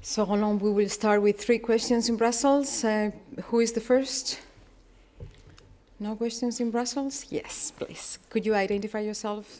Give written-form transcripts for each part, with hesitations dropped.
So, Roland, we will start with 3 questions in Brussels. Who is the first? No questions in Brussels? Yes, please. Could you identify yourself?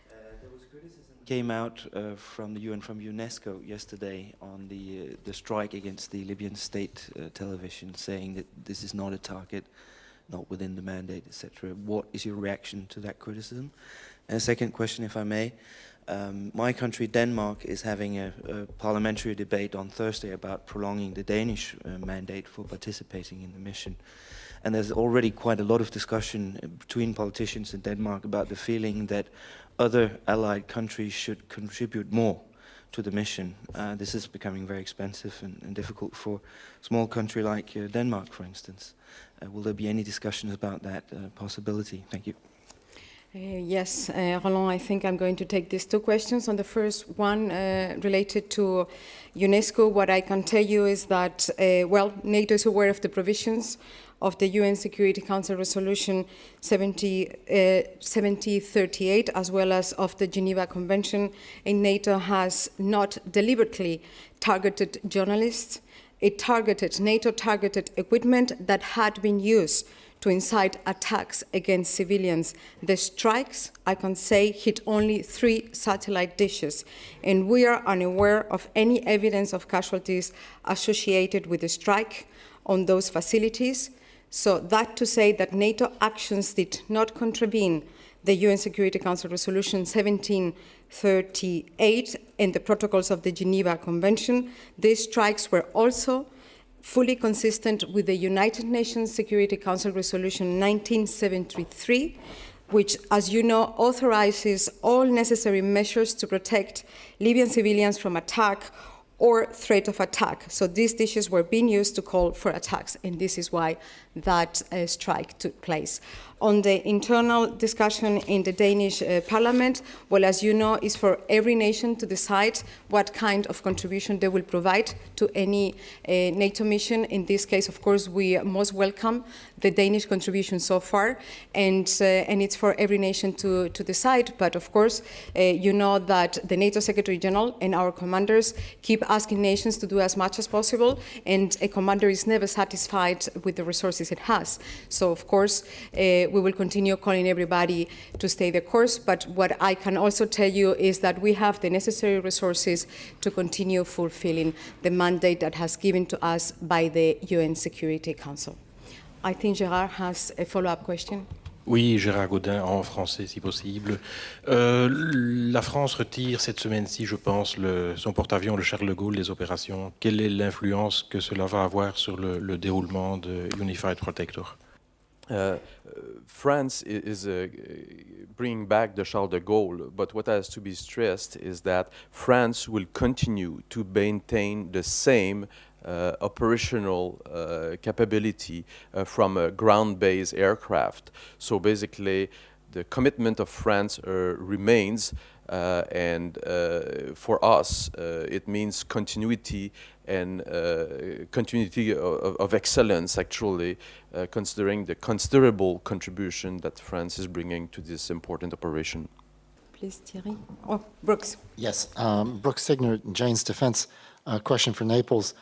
There was criticism came out from the UN, from UNESCO yesterday on the strike against the Libyan state television, saying that this is not a target, not within the mandate, etc. What is your reaction to that criticism? And a second question, if I may. My country, Denmark, is having a parliamentary debate on Thursday about prolonging the Danish mandate for participating in the mission. And there's already quite a lot of discussion between politicians in Denmark about the feeling that other allied countries should contribute more to the mission. This is becoming very expensive and difficult for a small country like Denmark, for instance. Will there be any discussions about that possibility? Thank you. Yes, Roland, I think I'm going to take these 2 questions. On the first one, related to UNESCO, what I can tell you is that, NATO is aware of the provisions of the UN Security Council Resolution 7038, as well as of the Geneva Convention, and NATO has not deliberately targeted journalists. NATO targeted equipment that had been used to incite attacks against civilians. The strikes, I can say, hit only 3 satellite dishes, and we are unaware of any evidence of casualties associated with the strike on those facilities. So that to say that NATO actions did not contravene the UN Security Council Resolution 1738 and the protocols of the Geneva Convention. These strikes were also fully consistent with the United Nations Security Council Resolution 1973, which, as you know, authorizes all necessary measures to protect Libyan civilians from attack or threat of attack. So these dishes were being used to call for attacks, and this is why that strike took place. On the internal discussion in the Danish Parliament, well, as you know, it's for every nation to decide what kind of contribution they will provide to any NATO mission. In this case, of course, we most welcome the Danish contribution so far, and it's for every nation to decide. But of course, you know that the NATO Secretary General and our commanders keep asking nations to do as much as possible, and a commander is never satisfied with the resources it has. So, of course, we will continue calling everybody to stay the course, but what I can also tell you is that we have the necessary resources to continue fulfilling the mandate that has given to us by the UN Security Council. I think Gérard has a follow-up question. Oui, Gérard Gaudin, en français si possible. La France retire cette semaine-ci, je pense, son porte-avions, le Charles de Gaulle, des opérations. Quelle est l'influence que cela va avoir sur le déroulement de Unified Protector? France is bringing back the Charles de Gaulle, but what has to be stressed is that France will continue to maintain the same operational capability from a ground-based aircraft. So basically, the commitment of France remains, and for us, it means continuity and continuity of excellence, actually, considering the considerable contribution that France is bringing to this important operation. Please, Thierry. Oh, Brooks. Yes, Brooks Signer, Jane's Defense. Question for Naples.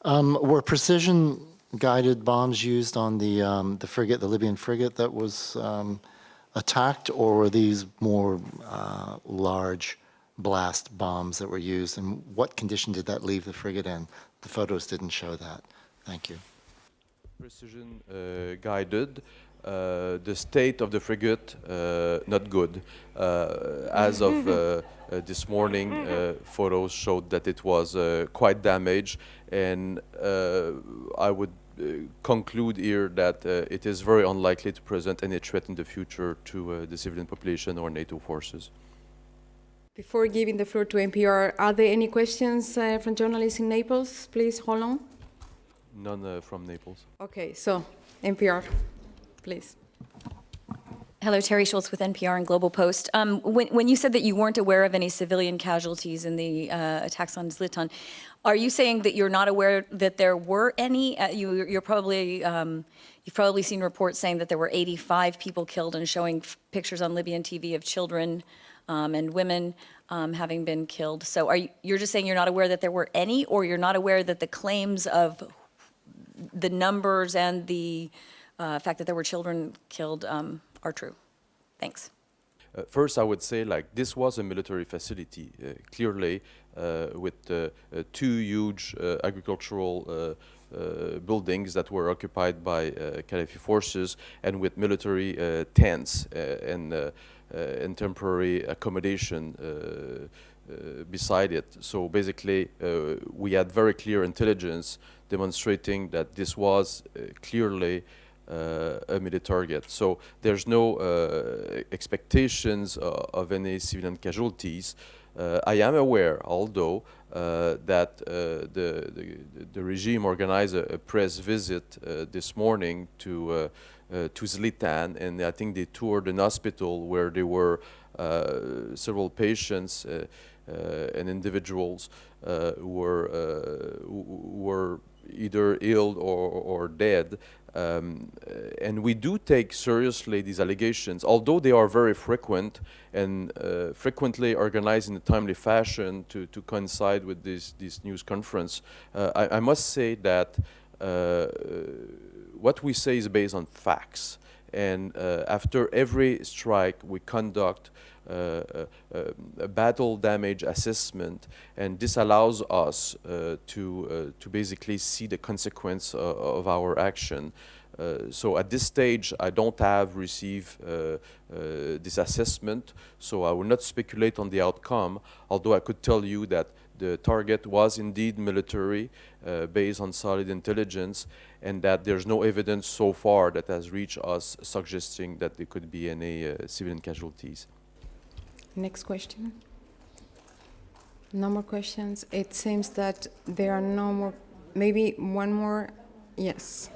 Were precision-guided bombs used on the frigate, the Libyan frigate that was attacked, or were these more large blast bombs that were used, and what condition did that leave the frigate in? The photos didn't show that. Thank you. Precision guided. The state of the frigate, not good. As of this morning, photos showed that it was quite damaged, and I would conclude here that it is very unlikely to present any threat in the future to the civilian population or NATO forces. Before giving the floor to NPR, are there any questions from journalists in Naples? Please, Roland. None from Naples. Okay, so NPR, please. Hello, Terry Schultz with NPR and Global Post. When you said that you weren't aware of any civilian casualties in the attacks on Zlatan, are you saying that you're not aware that there were any? You've probably seen reports saying that there were 85 people killed and showing pictures on Libyan TV of children and women having been killed. So you're just saying you're not aware that there were any, or you're not aware that the claims of the numbers and the fact that there were children killed are true? Thanks. First, I would say like this was a military facility, clearly with two huge agricultural buildings that were occupied by Qaddafi forces, and with military tents and temporary accommodation beside it. So basically, we had very clear intelligence demonstrating that this was clearly a military target. So there's no expectations of any civilian casualties. I am aware, although, that the regime organized a press visit this morning to Zlitan, and I think they toured an hospital where there were several patients and individuals who were either ill or dead. And we do take seriously these allegations, although they are very frequent and frequently organized in a timely fashion to coincide with this news conference. I must say that what we say is based on facts. And after every strike, we conduct a battle damage assessment, and this allows us to basically see the consequence of our action. So at this stage, I don't have received this assessment, so I will not speculate on the outcome, although I could tell you that the target was indeed military, based on solid intelligence, and that there's no evidence so far that has reached us suggesting that there could be any civilian casualties. Next question. No more questions. It seems that there are no more. Maybe one more. Yes.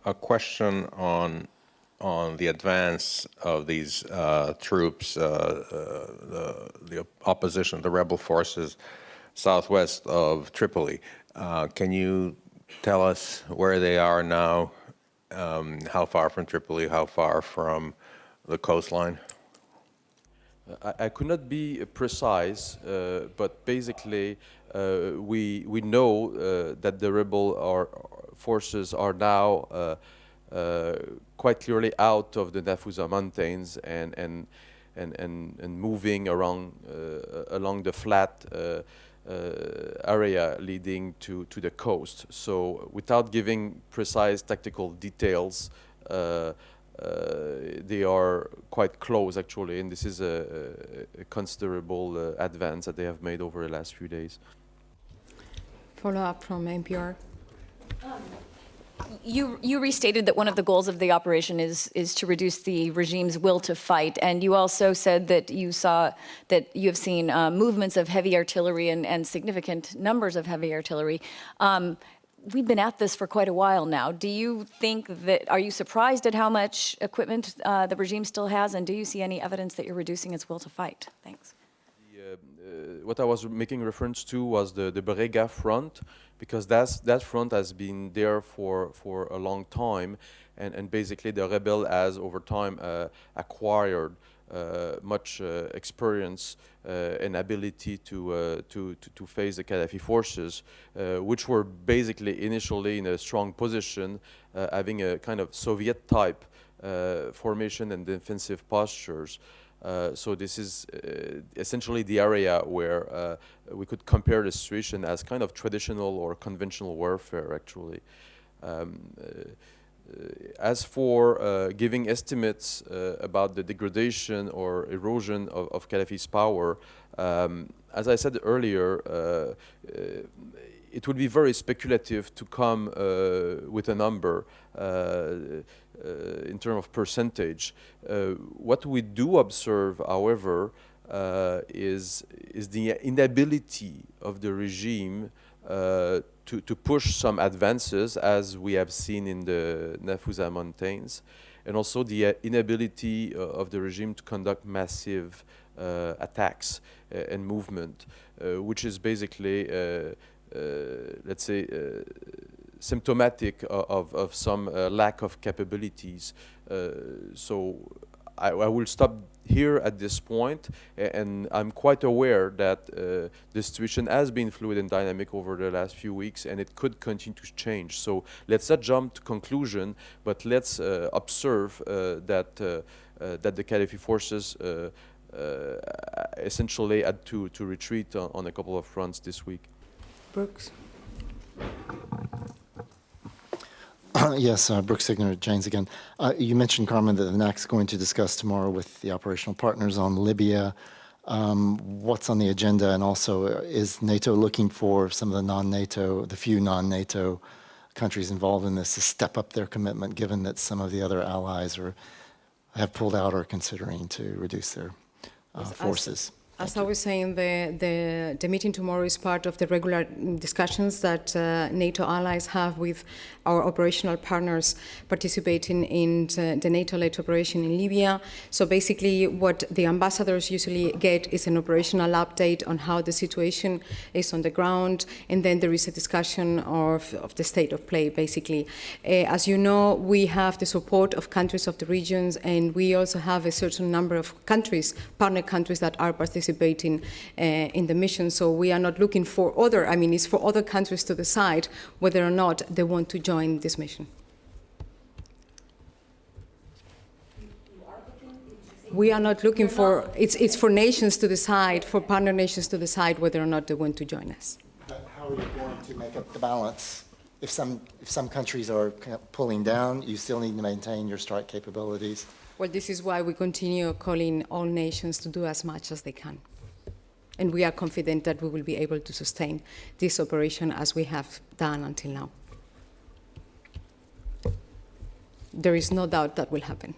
A question on the advance of these troops, the opposition, the rebel forces southwest of Tripoli. Can you tell us where they are now? How far from Tripoli? How far from the coastline? I could not be precise, but basically we know that the rebel forces are now quite clearly out of the Nafusa mountains and moving around along the flat area leading to the coast. So without giving precise tactical details, they are quite close actually, and this is a considerable advance that they have made over the last few days. Follow up from NPR. You restated that one of the goals of the operation is to reduce the regime's will to fight, and you also said that you have seen movements of heavy artillery and significant numbers of heavy artillery. We've been at this for quite a while now. Do you think are you surprised at how much equipment the regime still has, and do you see any evidence that you're reducing its will to fight? Thanks. What I was making reference to was the Brega front, because that front has been there for a long time, and basically the rebel has over time acquired much experience and ability to face the Qaddafi forces, which were basically initially in a strong position, having a kind of Soviet-type formation and defensive postures. So this is essentially the area where we could compare the situation as kind of traditional or conventional warfare, actually. As for giving estimates about the degradation or erosion of Qaddafi's power, as I said earlier, it would be very speculative to come with a number in terms of percentage. What we do observe, however, is the inability of the regime to push some advances, as we have seen in the Nafusa mountains, and also the inability of the regime to conduct massive attacks and movement, which is basically, let's say, symptomatic of some lack of capabilities. So I will stop here at this point, and I'm quite aware that the situation has been fluid and dynamic over the last few weeks, and it could continue to change. So let's not jump to conclusion, but let's observe that the Khalifi forces essentially had to retreat on a couple of fronts this week. Brooks. Yes, Brooks Signer, Janes again. You mentioned, Carmen, that the NAC is going to discuss tomorrow with the operational partners on Libya. What's on the agenda, and also is NATO looking for some of the non-NATO, the few non-NATO countries involved in this to step up their commitment, given that some of the other allies have pulled out or considering to reduce their forces? As I was saying, the meeting tomorrow is part of the regular discussions that NATO allies have with our operational partners participating in the NATO-led operation in Libya. So basically what the ambassadors usually get is an operational update on how the situation is on the ground, and then there is a discussion of the state of play, basically. As you know, we have the support of countries of the regions, and we also have a certain number of countries, partner countries, that are participating in the mission. So we are not looking for it's for other countries to decide whether or not they want to join this mission. We are not looking for, it's for nations to decide, for partner nations to decide whether or not they want to join us. But how are you going to make up the balance? If some countries are pulling down, you still need to maintain your strike capabilities. Well, this is why we continue calling all nations to do as much as they can. And we are confident that we will be able to sustain this operation as we have done until now. There is no doubt that will happen.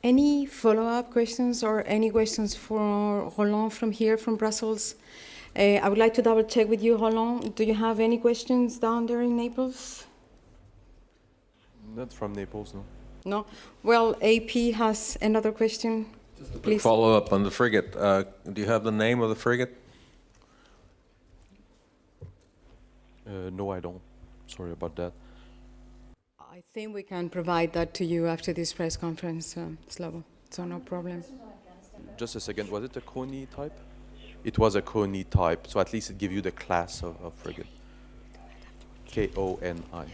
Any follow-up questions or any questions for Roland from here, from Brussels? I would like to double check with you, Roland. Do you have any questions down there in Naples? Not from Naples, no. No? Well, AP has another question. Just a quick Please. follow-up on the frigate. Do you have the name of the frigate? No, I don't. Sorry about that. I think we can provide that to you after this press conference, Slavo, so no problem. Just a second, was it a Kony type? It was a Kony type, so at least it gives you the class of frigate. K-O-N-I.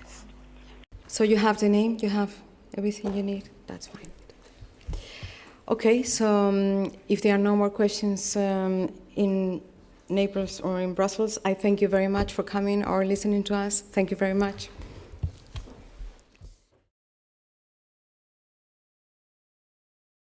So you have the name, you have everything you need? That's fine. Okay, so if there are no more questions in Naples or in Brussels, I thank you very much for coming or listening to us. Thank you very much.